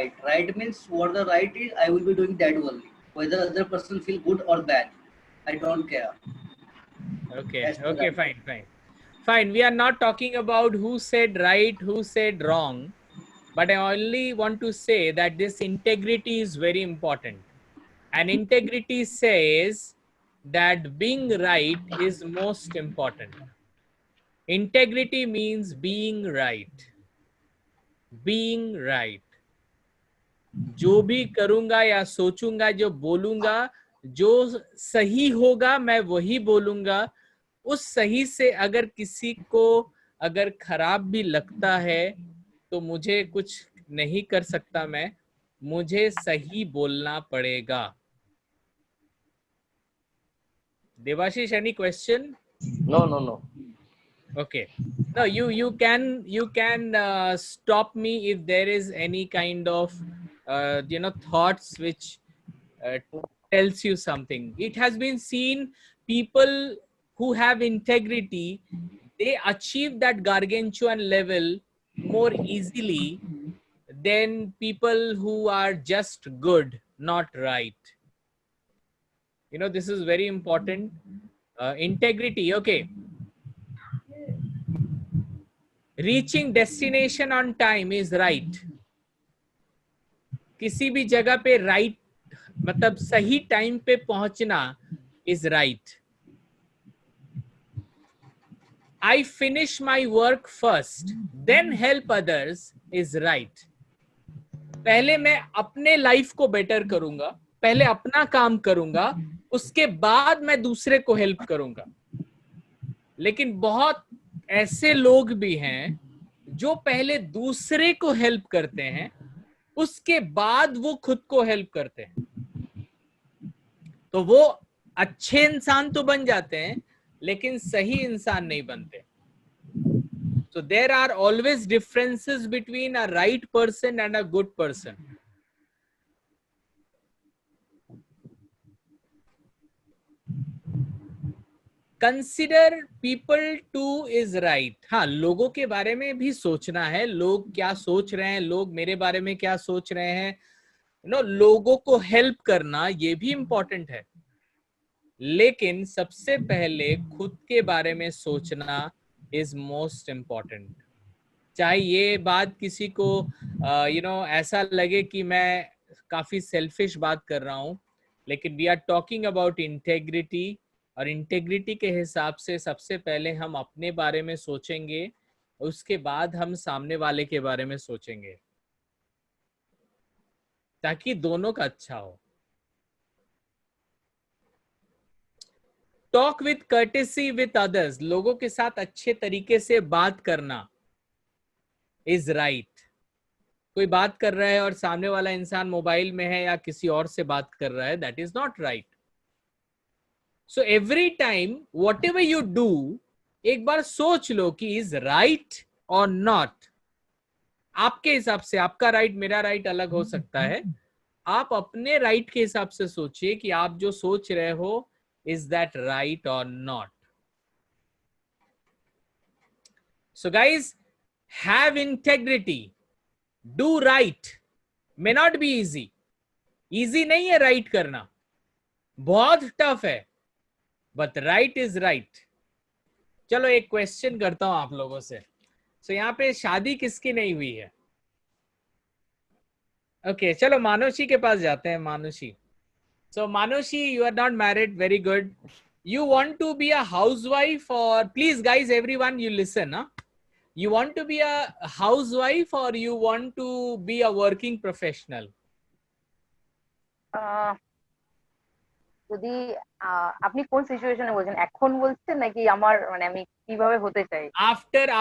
right. Right means what the right is, I will be doing that only. Whether other person feel good or bad, I don't care. Okay, That's the okay, right. fine, fine. Fine, we are not talking about who said right, who said wrong, but I only want to say that this integrity is very important. And integrity says that being right is most important. Integrity means being right. Being right. जो भी करूंगा या सोचूंगा, जो बोलूंगा, जो सही होगा मैं वही बोलूंगा. उस सही से अगर किसी को अगर खराब भी लगता है तो मुझे कुछ नहीं कर सकता मैं, मुझे सही बोलना पड़ेगा. Debashish, any question? No. Okay. No, you can stop me if there is any kind of thoughts which tells you something. It has been seen people who have integrity, they achieve that gargantuan level more easily than people who are just good, not right. This is very important. Integrity. Okay. Reaching destination on time is right. किसी भी जगह पे right मतलब सही time पे पहुंचना is right. I finish my work first, then help others is right. पहले मैं अपने लाइफ को बेटर करूंगा, पहले अपना काम करूंगा, उसके बाद मैं दूसरे को हेल्प करूंगा. लेकिन बहुत ऐसे लोग भी हैं जो पहले दूसरे को हेल्प करते हैं, उसके बाद वो खुद को हेल्प करते हैं. तो वो अच्छे इंसान तो बन जाते हैं लेकिन सही इंसान नहीं बनते. So there are always differences between a right person and a good person. Consider people too is right. हाँ, लोगों के बारे में भी सोचना है, लोग क्या सोच रहे हैं, लोग मेरे बारे में क्या सोच रहे हैं. लोगों को हेल्प करना ये भी इम्पोर्टेंट है, लेकिन सबसे पहले खुद के बारे में सोचना इज मोस्ट इम्पोर्टेंट. चाहे ये बात किसी को ऐसा लगे कि मैं काफी सेल्फिश बात कर रहा हूं, लेकिन we are talking about integrity, और इंटेग्रिटी के हिसाब से सबसे पहले हम अपने बारे में सोचेंगे, उसके बाद हम सामने वाले के बारे में सोचेंगे, ताकि दोनों का अच्छा हो. Talk with courtesy with others, लोगों के साथ अच्छे तरीके से बात करना इज राइट. कोई बात कर रहा है और सामने वाला इंसान मोबाइल में है या किसी और से बात कर रहा है, that is not right. So every time what ever you do, एक बार सोच लो कि इज राइट और नॉट. आपके हिसाब से आपका राइट मेरा राइट अलग हो सकता है. आप अपने राइट के हिसाब से सोचिए कि आप जो सोच रहे हो is that right or not. So guys, have integrity, do right. May not be easy. Easy नहीं है right करना, बहुत tough है, but right is right. चलो एक क्वेश्चन करता हूं आप लोगों से. So यहाँ पे शादी किसकी नहीं हुई है? Okay, चलो मानुषी के पास जाते हैं. मानुषी, so Manushi, you are not married. Very good. You want to be a housewife, or please guys, everyone, you listen, huh? You want to be a housewife or you want to be a working professional? যদি আপনি কোন সিচুয়েশনে বলছেন, এখন বলছেন নাকি আমার মানে আমি কিভাবে হতে চাই?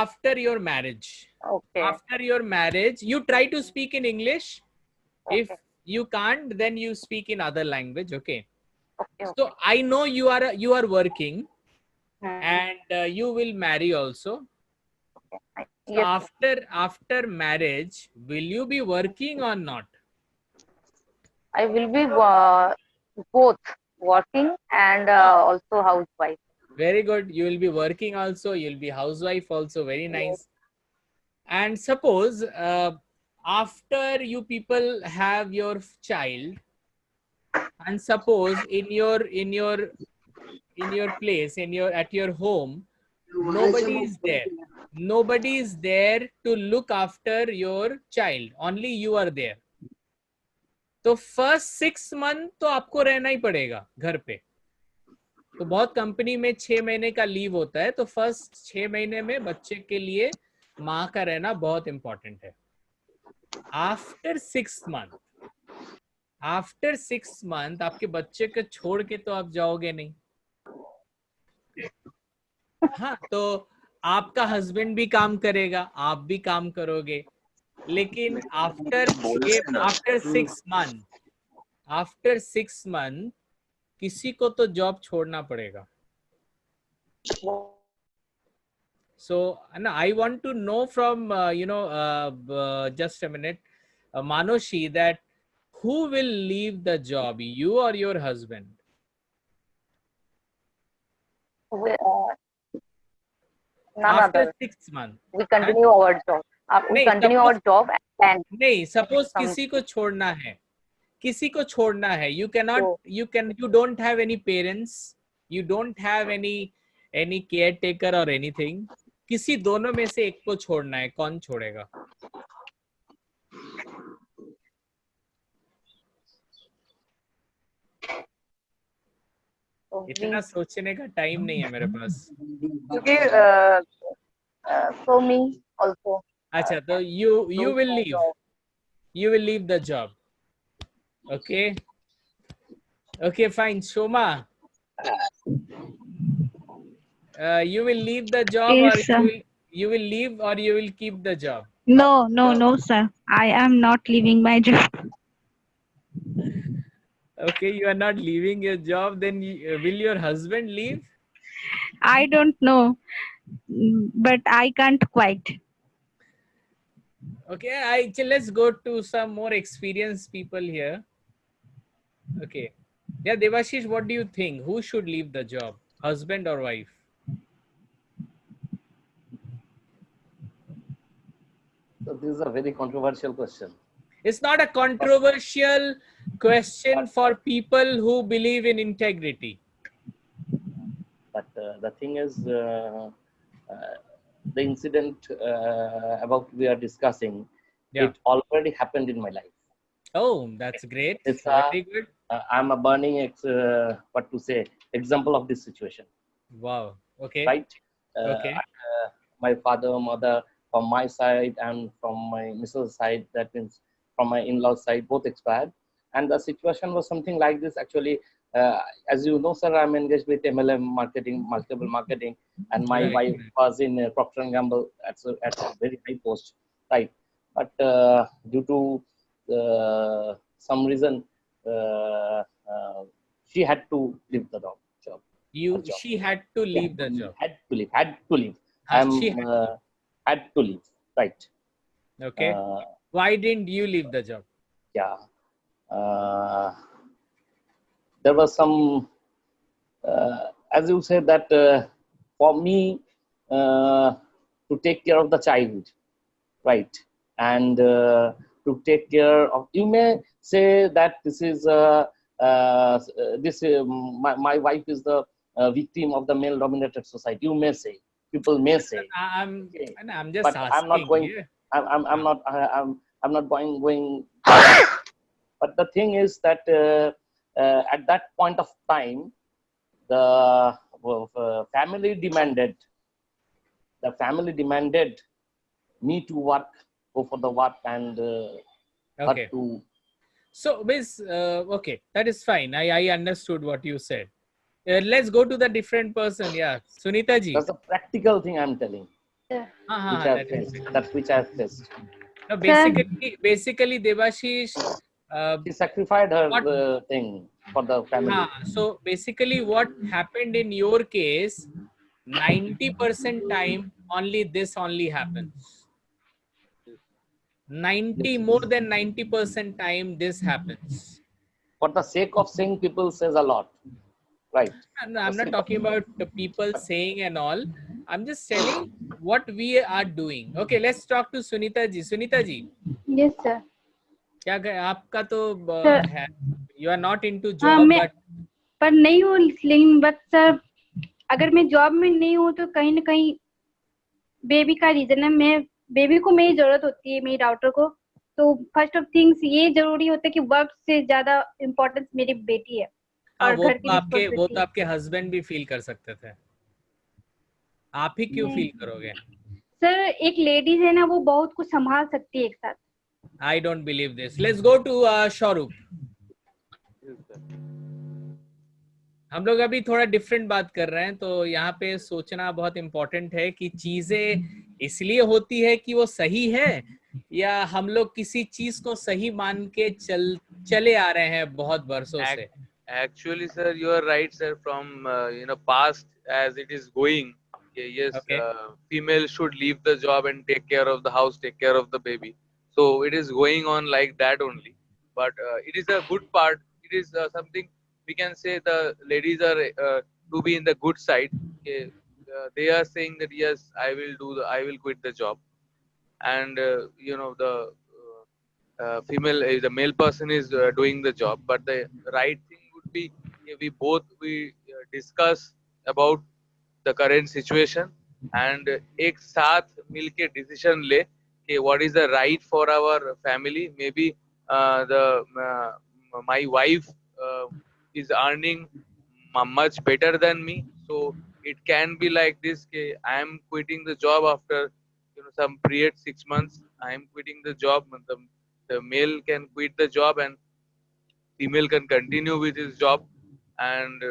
After your marriage. Okay. After your marriage, you try to speak in English. Okay. If you can't, then you speak in other language. Okay. Okay. So I know you are working, and you will marry also. Okay. So Yes. after marriage, will you be working or not? I will be both working and also housewife. Very good. You will be working also, you'll be housewife also. Very nice. And suppose after you people have your child, and suppose in your place, at your home, nobody is there. Nobody is there to look after your child. Only you are there. तो first 6 month तो आपको रहना ही पड़ेगा घर पे. तो बहुत company में 6 महीने का लीव होता है, तो फर्स्ट 6 महीने में बच्चे के लिए माँ का रहना बहुत इंपॉर्टेंट है. आफ्टर 6 month आपके बच्चे को छोड़ के तो आप जाओगे नहीं. हाँ, तो आपका हस्बैंड भी काम करेगा, आप भी काम करोगे, लेकिन आफ्टर 6 month किसी को तो जॉब छोड़ना पड़ेगा. So I want to know from just a minute, Manoshi, that who will leave the job, you or your husband? None After other. 6 months. We continue our job. We continue our job and नहीं, suppose किसी को छोड़ना है, you cannot, you don't have any parents, you don't have any caretaker or anything. किसी दोनों में से एक को छोड़ना है, कौन छोड़ेगा? इतना सोचने का टाइम नहीं है मेरे पास. क्योंकि for me also. अच्छा, तो you will leave. You will leave the job. Okay. Okay, fine. Shoma, you will leave the job, Yes, or you will leave, or you will keep the job? No, sir. I am not leaving my job. Okay, you are not leaving your job. Then will your husband leave? I don't know, but I can't quit. Okay, let's go to some more experienced people here. Okay. Yeah, Devashish, what do you think? Who should leave the job? Husband or wife? So this is a very controversial question. It's not a controversial question for people who believe in integrity. But the thing is, the incident about we are discussing, it already happened in my life. Oh, that's great. It's very good. I'm a burning example of this situation. Wow. Okay. Right. Okay. My father, mother, from my side and from my missus side, that means from my in-law side, both expired. And the situation was something like this. Actually, as you know, sir, I'm engaged with MLM marketing, multiple marketing, and my wife was in Procter & Gamble at a very high post, right? But due to some reason, she had to leave the job. She had to leave the job. Had to leave. Had to leave. Right. Okay. Why didn't you leave the job? Yeah. There was some, as you said, that for me to take care of the child, right, and to take care of, you may say that this is my wife is the victim of the male-dominated society. You may say, people may say. I'm just but asking. I'm not going. I'm not going. But the thing is that at that point of time, the family demanded me to go for the work, and okay. her to. So, Miss, okay, that is fine. I understood what you said. Let's go to the different person. Yeah, Sunita ji. That's a practical thing I'm telling. Yeah. Which I've faced. No, basically, Devashish. She sacrificed her thing for the family. So basically, what happened in your case, 90% time only this only happens. More than 90% time this happens. For the sake of saying, people says a lot, right? No, I'm not talking about the people saying and all. I'm just telling what we are doing. Okay, let's talk to Sunita ji. Sunita ji, yes sir. क्या आपका तो Sir. है, you are not into हाँ job, मैं but पर नहीं हूँ, लेकिन बट सर अगर मैं जॉब में नहीं हूँ तो कहीं ना कहीं बेबी का रीजन है. मैं बेबी को मेरी जरूरत होती है, मेरी डॉटर को. तो फर्स्ट ऑफ थिंग्स ये जरूरी होता है कि वर्क से ज्यादा इम्पोर्टेंस मेरी बेटी है हाँ, और वो घर तो की आपके रिस्पॉन्सिबिलिटी. आपके हस्बैंड भी फील कर सकते थे, आप ही क्यों फील करोगे? सर एक लेडीज है ना, वो बहुत कुछ संभाल सकती है एक साथ. I don't believe this. Let's go to Shaurup. हम लोग अभी थोड़ा डिफरेंट बात कर रहे हैं, तो यहाँ पे सोचना बहुत इम्पोर्टेंट है कि चीजें इसलिए होती है कि वो सही है, या हम लोग किसी चीज को सही मान के चले आ रहे हैं बहुत वर्षों से. Actually, sir, you are right, sir. From past as it is going, yes, Okay. Female should leave the job and take care of the house, take care of the baby. So it is going on like that only. But it is a good part. It is something we can say the ladies are to be in the good side. Okay. They are saying that yes, I will quit the job, and the male person is doing the job. But the right thing would be we discuss about the current situation and एक साथ मिलके decision ले कि what is the right for our family. Maybe my wife is earning much better than me, so it can be like this कि I am quitting the job after some period 6 months. I am quitting the job. The male can quit the job and female can continue with his job, and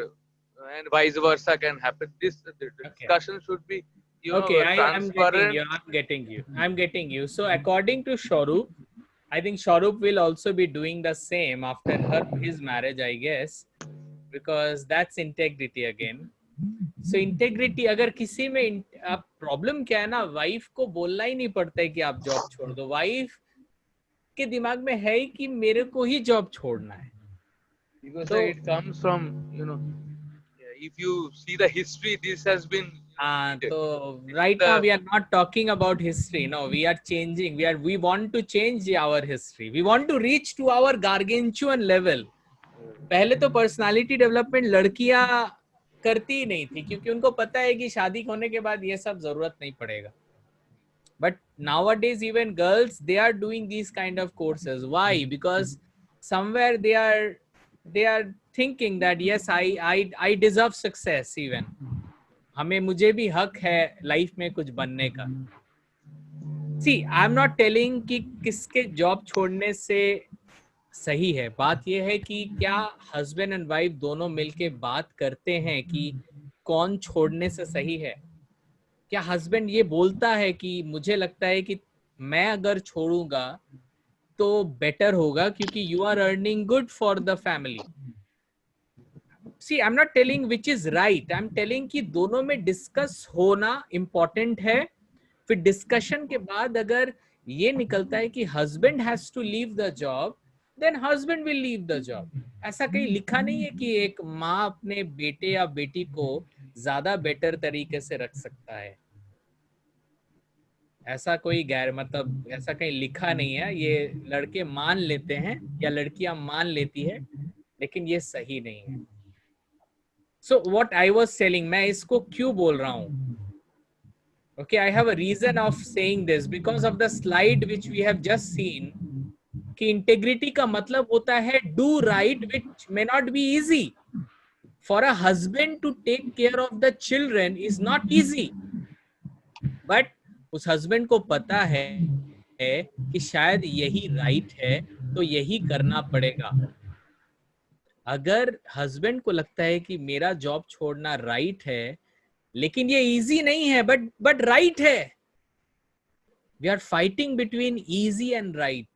vice versa can happen. The discussion should be Okay, I'm transparent. getting you. So according to Shaurup, I think Shaurup will also be doing the same after his marriage, I guess, because that's integrity again. So integrity, अगर किसी में आप problem क्या है ना, wife को बोलना ही नहीं पड़ता है कि आप जॉब छोड़ दो. वाइफ के दिमाग में है कि मेरे को ही जॉब छोड़ना है. Because it comes from, if you see the history, this has been. So right now we are not talking about history. No, we are changing. We want to change our history. We want to reach to our gargantuan level. पहले तो personality development लड़कियां करती ही नहीं थी, क्योंकि उनको पता है कि शादी होने के बाद ये सब जरूरत नहीं पड़ेगा. But nowadays even girls, they are doing these kind of courses. Why? Because somewhere they are thinking that yes, I deserve success even. मुझे भी हक है लाइफ में कुछ बनने का. See, I'm not telling कि किसके जॉब छोड़ने से सही है. बात यह है कि क्या हस्बैंड एंड वाइफ दोनों मिलके बात करते हैं कि कौन छोड़ने से सही है. क्या हस्बैंड ये बोलता है कि मुझे लगता है कि मैं अगर छोड़ूंगा तो बेटर होगा क्योंकि you are earning good for the family. See, I'm not telling which is right. I'm telling कि दोनों में डिस्कस होना इम्पोर्टेंट है. फिर डिस्कशन के बाद अगर ये निकलता है कि husband has to leave the job, then husband will leave the job. ऐसा कहीं लिखा नहीं है कि एक माँ अपने बेटे या बेटी को ज्यादा बेटर तरीके से रख सकता है. ऐसा कोई मतलब ऐसा कहीं लिखा नहीं है. ये लड़के मान लेते हैं या लड़कियां मान लेती है, लेकिन ये सही नहीं है. So what I was telling, मैं इसको क्यों बोल रहा हूँ? Okay, I have a reason of saying this because of the slide which we have just seen. कि integrity का मतलब होता है do right, which may not be easy. For a husband to take care of the children is not easy. But उस husband को पता है कि शायद यही right है, तो यही करना पड़ेगा. अगर हस्बैंड को लगता है कि मेरा जॉब छोड़ना राइट है, लेकिन ये इजी नहीं है, बट राइट है. We are fighting between easy and right.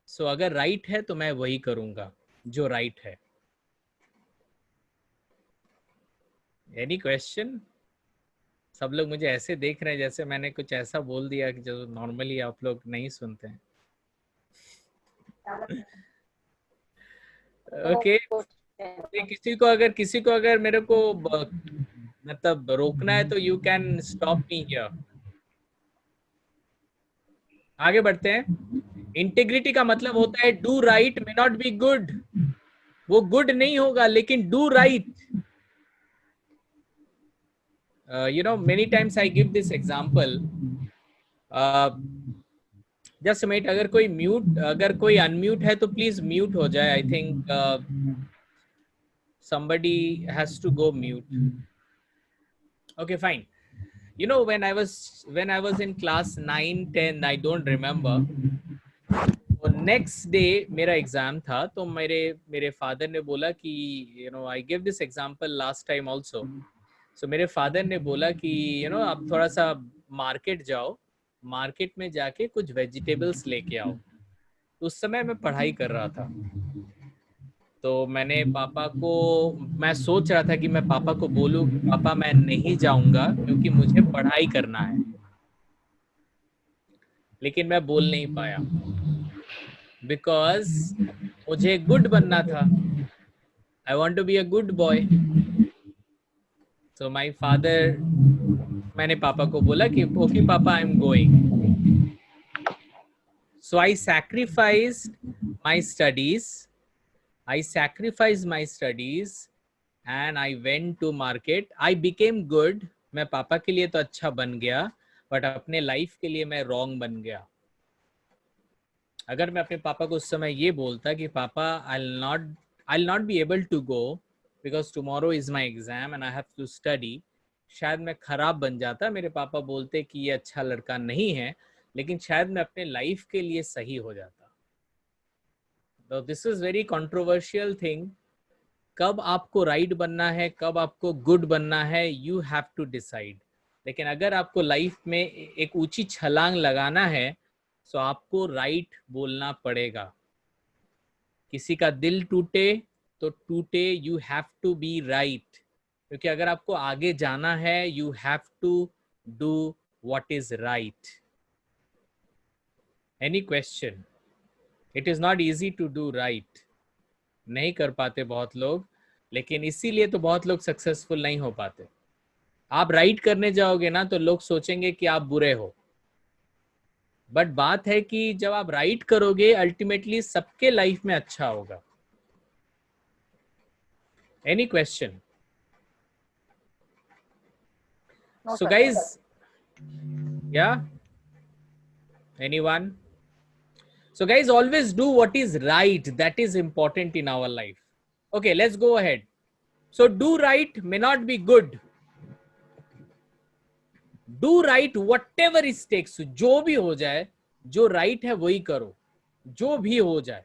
So अगर राइट है तो मैं वही करूंगा जो राइट है. Any question? सब लोग मुझे ऐसे देख रहे हैं जैसे मैंने कुछ ऐसा बोल दिया कि जो नॉर्मली आप लोग नहीं सुनते हैं. ओके, किसी को अगर मेरे को मतलब रोकना है तो you can stop me here. आगे बढ़ते हैं. इंटेग्रिटी का मतलब होता है do right may not be good. वो गुड नहीं होगा लेकिन do right. You know, many times I give this example. Just minute, अगर कोई अनम्यूट है तो प्लीज म्यूट हो जाए. I think somebody has to go mute. Okay, fine. You know, when I was in class 9 10, I don't remember. और next day मेरा exam था, तो मेरे फादर ने बोला कि you know, I give this example last time also. So मेरे father ने बोला कि यू नो, आप थोड़ा सा मार्केट जाओ, मार्केट में जाके कुछ वेजिटेबल्स लेके आओ. तो उस समय मैं पढ़ाई कर रहा था, तो मैं सोच रहा था कि मैं पापा को बोलूं कि पापा मैं नहीं जाऊंगा क्योंकि मुझे पढ़ाई करना है, लेकिन मैं बोल नहीं पाया बिकॉज मुझे गुड बनना था. I want to be a good boy. So my father, मैंने पापा को बोला कि ओके पापा, I am going. So I sacrificed my studies and I went to market. I became good. मैं पापा के लिए तो अच्छा बन गया, बट अपने लाइफ के लिए मैं रॉन्ग बन गया. अगर मैं अपने पापा को उस समय ये बोलता कि पापा I'll not be able to go because tomorrow is my exam and I have to study, शायद मैं खराब बन जाता. मेरे पापा बोलते कि ये अच्छा लड़का नहीं है, लेकिन शायद मैं अपने लाइफ के लिए सही हो जाता. तो this is very controversial thing. कब आपको राइट बनना है, कब आपको गुड बनना है, यू हैव टू डिसाइड. लेकिन अगर आपको लाइफ में एक ऊंची छलांग लगाना है तो आपको राइट बोलना पड़ेगा. किसी का दिल टूटे तो टूटे, you have to be right. क्योंकि अगर आपको आगे जाना है, you have to do what is right. Any question? It is not easy to do right. नहीं कर पाते बहुत लोग, लेकिन इसीलिए तो बहुत लोग सक्सेसफुल नहीं हो पाते. आप राइट करने जाओगे ना तो लोग सोचेंगे कि आप बुरे हो, बट बात है कि जब आप राइट करोगे अल्टीमेटली सबके लाइफ में अच्छा होगा. Any question? सो गाइज, या anyone? So guys, always do what is right. That is important in our life. Okay, let's go ahead. So do right may not be good. Do right whatever it takes. जो भी हो जाए, जो right है वही करो, जो भी हो जाए.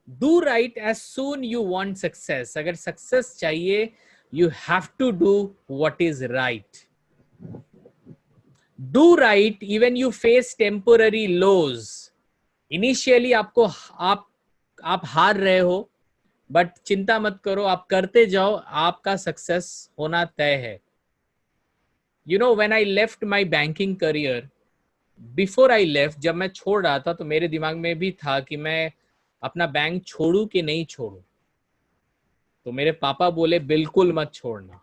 Do right as soon you want success. अगर success चाहिए, you have to do what is right. Do right even you face temporary lows. Initially आपको आप हार रहे हो, बट चिंता मत करो, आप करते जाओ, आपका सक्सेस होना तय है. You know, when I left my banking career, before I left, जब मैं छोड़ रहा था तो मेरे दिमाग में भी था कि मैं अपना बैंक छोड़ू कि नहीं छोड़ू. तो मेरे पापा बोले बिल्कुल मत छोड़ना,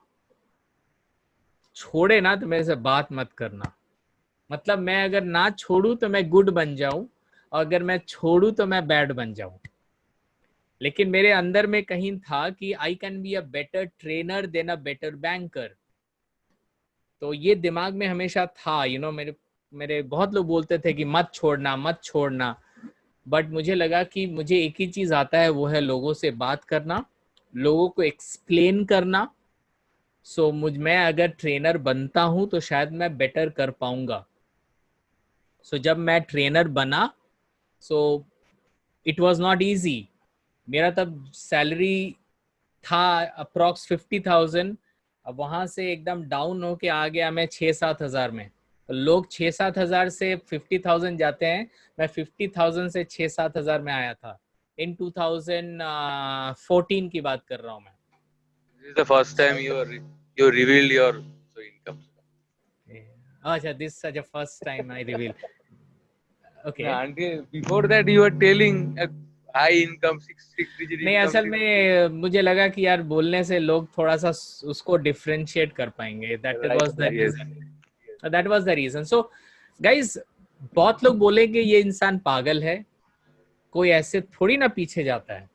छोड़े ना तो मेरे से बात मत करना. मतलब मैं अगर ना छोड़ू तो मैं गुड बन जाऊं, और अगर मैं छोड़ू तो मैं बैड बन जाऊं. लेकिन मेरे अंदर में कहीं था कि I can be a better trainer than a better banker. तो ये दिमाग में हमेशा था. यू नो, मेरे बहुत लोग बोलते थे कि मत छोड़ना, बट मुझे लगा कि मुझे एक ही चीज आता है, वो है लोगों से बात करना, लोगों को एक्सप्लेन करना. सो मैं अगर ट्रेनर बनता हूं तो शायद मैं बेटर कर पाऊंगा. सो जब मैं ट्रेनर बना, so it was not easy. मेरा तब सैलरी था अप्रॉक्स 50,000. अब वहां से एकदम डाउन होके आ गया मैं 6-7 हज़ार में. तो लोग 6-7 हज़ार से 50,000 जाते हैं, मैं 50,000 से 6-7 हज़ार में आया था. इन 2014 की बात कर रहा हूँ मैं. This is the first time you revealed your income. अच्छा, this is such a first time I reveal. Okay. And before that you were telling high income, six digit नहीं, income. असल में मुझे लगा कि यार बोलने से लोग थोड़ा सा उसको डिफरेंशिएट कर पाएंगे. That Right, was the yes. reason. That was the reason. So guys, बहुत लोग बोलेंगे ये इंसान पागल है, कोई ऐसे थोड़ी ना पीछे जाता है.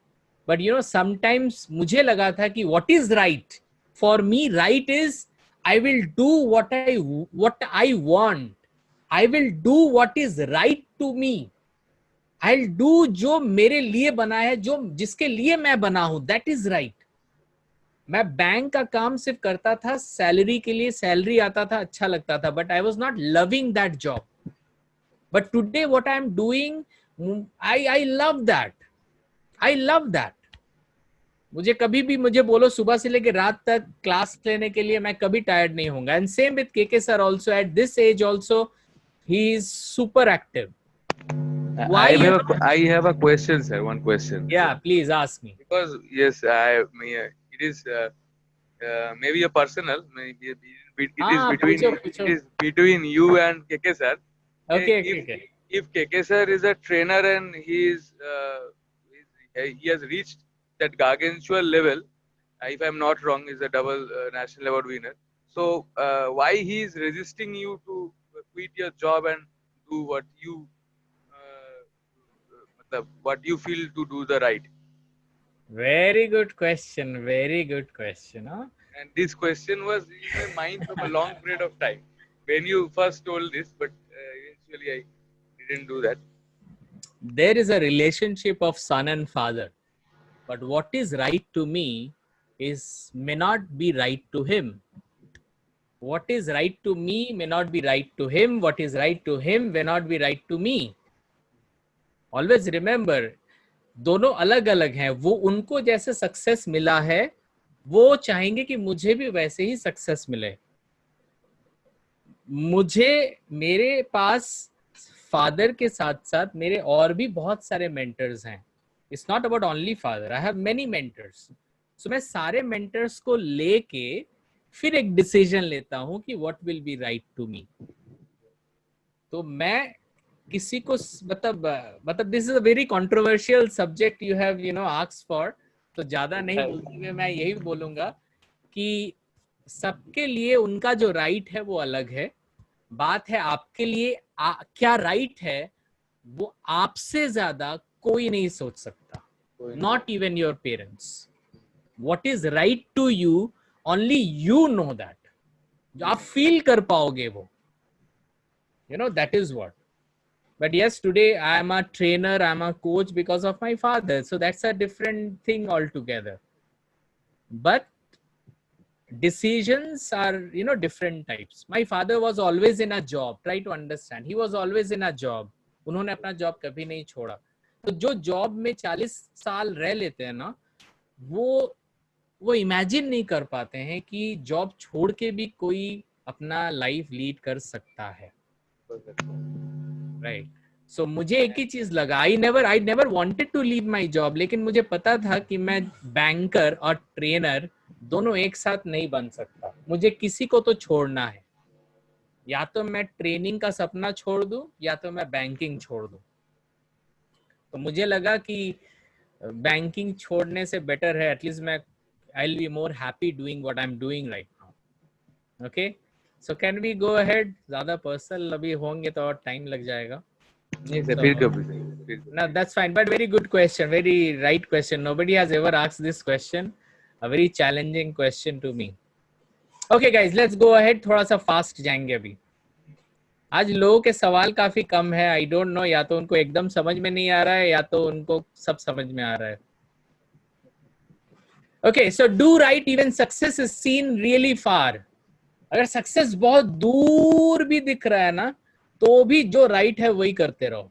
But you know, sometimes मुझे लगा था कि what is right? For me, right is I will do what I want. I will do what is right to me. I'll do जो मेरे लिए बना है, जो जिसके लिए मैं बना हूं. That is right. मैं बैंक का काम सिर्फ करता था सैलरी के लिए, सैलरी आता था, अच्छा लगता था, but I was not loving that job. But today what I am doing, I love that. I love that. मुझे कभी भी मुझे बोलो सुबह से लेकर रात तक क्लास लेने के लिए, मैं कभी टायर्ड नहीं होऊंगा. And same with KK sir also. At this age also, he is super active. Why I have a question, sir. One question. Yeah, please ask me. Because yes, it is maybe a personal. Maybe it is between you and KK sir. Okay. If KK sir is a trainer and he has reached that gargantuan level, if I'm not wrong, is a double national award winner. So why he is resisting you to quit your job and do what you feel to do the right? Very good question. Very good question. Huh? And this question was in my mind from a long period of time when you first told this, but eventually I didn't do that. There is a relationship of son and father, but what is right to me may not be right to him. What is right to me may not be right to him. What is right to him may not be right to me. Always remember, दोनों अलग अलग हैं. वो उनको जैसे success मिला है, वो चाहेंगे कि मुझे भी वैसे ही सक्सेस मिले. मुझे मेरे पास फादर के साथ साथ मेरे और भी बहुत सारे मेंटर्स हैं. It's not about only father, I have many mentors. So मैं सारे मेंटर्स को लेके फिर एक डिसीजन लेता हूं कि what will be right to me. तो मैं किसी को मतलब this is a very controversial subject you have asked for. तो ज्यादा नहीं बोलते हुए मैं यही बोलूंगा कि सबके लिए उनका जो राइट है वो अलग है. बात है आपके लिए क्या राइट है, वो आपसे ज्यादा कोई नहीं सोच सकता. Not even your parents. What is right to you, only you know that. जो आप फील कर पाओगे वो, that is what. But yes, today I am a trainer, I am a coach because of my father. So that's a different thing altogether. But decisions are, different types. My father was always in a job. Try to understand. He was always in a job. उन्होंने अपना job कभी नहीं छोड़ा. तो जो job में 40 साल रह लेते हैं ना, वो इमेजिन नहीं कर पाते हैं कि जॉब छोड़ के भी कोई अपना लाइफ लीड कर सकता है. राइट. सो मुझे एक ही चीज लगा, I never wanted to leave my job. लेकिन मुझे पता था कि मैं बैंकर और ट्रेनर दोनों एक साथ नहीं बन सकता. मुझे किसी को तो छोड़ना है. या तो मैं ट्रेनिंग का सपना छोड़ दूं या तो मैं बैंकिंग छोड़ दूं. तो मुझे लगा कि बैंकिंग छोड़ने से बेटर है, एटलीस्ट मैं I will be more happy doing what I am doing right now. Okay, so can we go ahead. ज्यादा पर्सनल अभी होंगे तो और टाइम लग जाएगा. No, that's fine, but very good question, very right question. Nobody has ever asked this question, a very challenging question to me. Okay guys, let's go ahead. थोड़ा सा fast जाएंगे अभी. आज लोगों के सवाल काफी कम है. आई डोंट नो, या तो उनको एकदम समझ में नहीं आ रहा है या तो उनको सब समझ में आ रहा है. Okay, so do right even success is seen really far. अगर सक्सेस बहुत दूर भी दिख रहा है ना, तो भी जो राइट है वही करते रहो.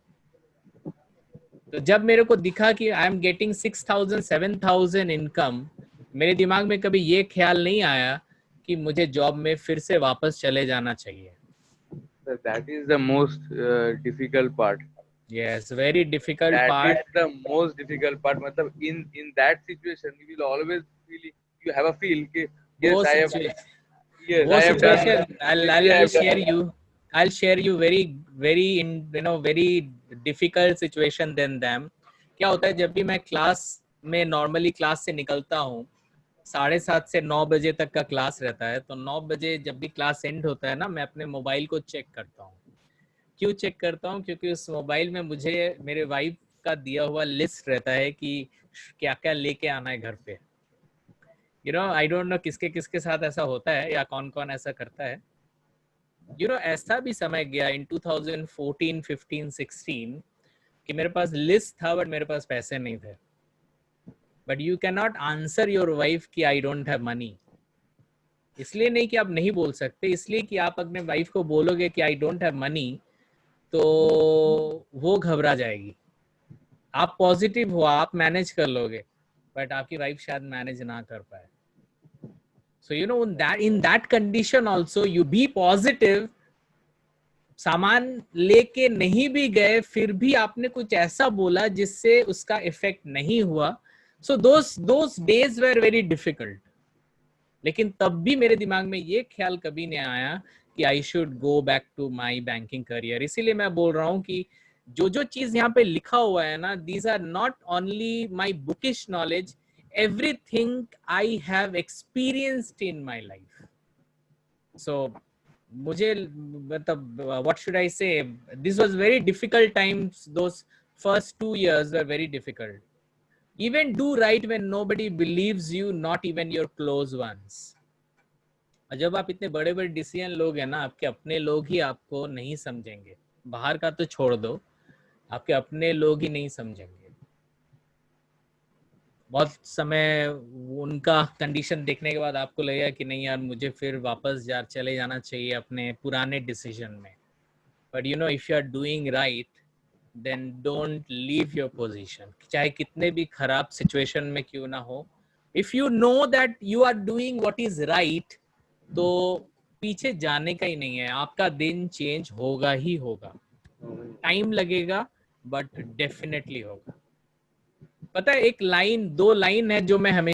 तो जब मेरे को दिखा कि आई एम गेटिंग 6,000 7,000 इनकम, मेरे दिमाग में कभी ये ख्याल नहीं आया कि मुझे जॉब में फिर से वापस चले जाना चाहिए. That is the most difficult part. Yes, very difficult part. That is the most difficult part. मतलब in that situation you will always feel, you have a feel कि yes I have, yes I have done. I'll share you very very difficult situation than them. क्या होता है, जब भी मैं class में normally class से निकलता हूँ, 7:30 से 9 बजे तक का क्लास रहता है, तो 9 बजे जब भी क्लास एंड होता है ना, मैं अपने मोबाइल को चेक करता हूँ। क्यों चेक करता हूँ? क्योंकि उस मोबाइल में मुझे मेरे वाइफ का दिया हुआ लिस्ट रहता है कि क्या क्या लेके आना है घर पे। आई डोंट नो किसके किसके साथ ऐसा होता है या कौन कौन ऐसा करता है। ऐसा भी समय गया इन 2014, 15, 16 कि मेरे पास लिस्ट था बट मेरे पास पैसे नहीं थे। But you can not answer your wife कि आई डोंट हैव मनी। इसलिए नहीं कि आप नहीं बोल सकते, इसलिए कि आप अपने वाइफ को बोलोगे कि आई डोंट हैव मनी तो वो घबरा जाएगी। आप पॉजिटिव हो, आप मैनेज कर लोगे, बट आपकी वाइफ शायद मैनेज ना कर पाए। सो in that condition also you be positive। सामान लेके नहीं भी गए फिर भी आपने कुछ ऐसा बोला जिससे उसका इफेक्ट नहीं हुआ। सो those days were very difficult। लेकिन तब भी मेरे दिमाग में ये ख्याल कभी नहीं आया कि I should go back to my banking career. इसीलिए मैं बोल रहा हूँ कि जो जो चीज यहाँ पे लिखा हुआ है ना, these are not only my bookish knowledge, everything I have experienced in my life. So मुझे मतलब what should I say, this was very difficult times, those first 2 years were very difficult। Even do right when nobody believes you, not even your close ones। और जब आप इतने बड़े बड़े decision लोगे ना, आपके अपने लोग ही आपको नहीं समझेंगे। बाहर का तो छोड़ दो, आपके अपने लोग ही नहीं समझेंगे। बहुत समय उनका कंडीशन देखने के बाद आपको लगेगा कि नहीं यार, मुझे फिर वापस चले जाना चाहिए अपने पुराने डिसीजन में। But if you are doing right then don't leave your position, चाहे कितने भी खराब सिचुएशन में क्यों ना हो। if you know that you are doing what is right, तो पीछे जाने का ही नहीं है। आपका दिन चेंज होगा ही होगा, टाइम लगेगा बट डेफिनेटली होगा। पता है, एक लाइन 2 लाइन है जो मैं हमेशा